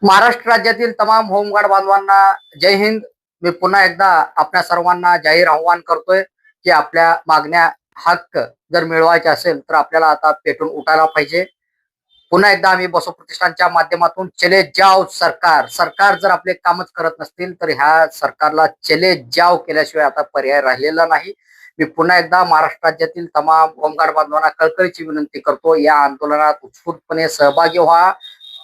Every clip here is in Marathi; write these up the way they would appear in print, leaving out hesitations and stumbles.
महाराष्ट्र राज्यातील तमाम होमगार्ड बांधवांना जय हिंद. मी पुन्हा एकदा आपल्या सर्वांना जाहीर आव्हान करतोय की आपल्या मागण्या हक्क जर मिळवायचे असेल तर आपल्याला आता पेटून उठायला पाहिजे. पुन्हा एकदा आम्ही बसव प्रतिष्ठानच्या माध्यमातून चले जाव सरकार सरकार जर आपले कामच करत नसतील तर ह्या सरकारला चले जाव केल्याशिवाय आता पर्याय राहिलेला नाही. मी पुन्हा एकदा महाराष्ट्र राज्यातील तमाम होमगार्ड बांधवांना कळकळीची विनंती करतो, या आंदोलनात उत्स्फूर्तपणे सहभागी व्हा.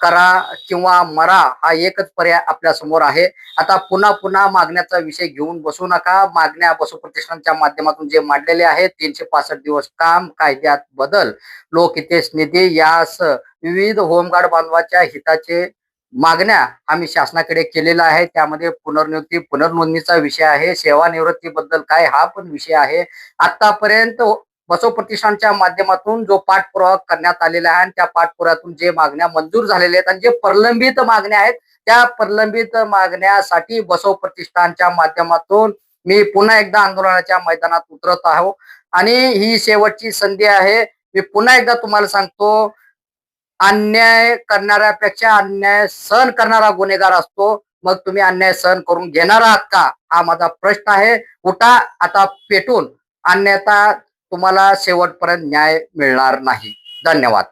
करा किंवा मरा हा एकच पर्याय आपल्या समोर आहे. आता पुन्हा पुन्हा मागण्याचा विषय घेऊन बसू नका. मागण्या बसव प्रतिष्ठानच्या माध्यमातून जे मांडलेले आहेत 365 दिवस काम, कायद्यात बदल, लोकहितेश निधी यास विविध होमगार्ड बांधवाच्या हिताचे मागण्या आम्ही शासनाकडे केलेला आहे. त्यामध्ये पुनर्नियुक्ती पुनर्नोंदणीचा विषय आहे, सेवानिवृत्तीबद्दल काय हा पण विषय आहे. आतापर्यंत बसव प्रतिष्ठानच्या माध्यमातून जो पाठपुरावा करण्यात आलेला आहे आणि त्या पाठपुराव्यातून जे मागण्या मंजूर झालेल्या आहेत आणि जे प्रलंबित मागण्या आहेत त्या प्रलंबित मागण्यासाठी बसव प्रतिष्ठानच्या माध्यमातून मी पुन्हा एकदा आंदोलनाच्या मैदानात उतरत आहो आणि ही शेवटची संधी आहे. मी पुन्हा एकदा तुम्हाला सांगतो, अन्याय करणाऱ्यापेक्षा अन्याय सहन करणारा गुन्हेगार असतो. मग तुम्ही अन्याय सहन करून घेणार आहात का, हा माझा प्रश्न आहे. उठा आता पेटून, अन्यथा तुम्हाला शेवटपर्यंत न्याय मिळणार नाही. धन्यवाद.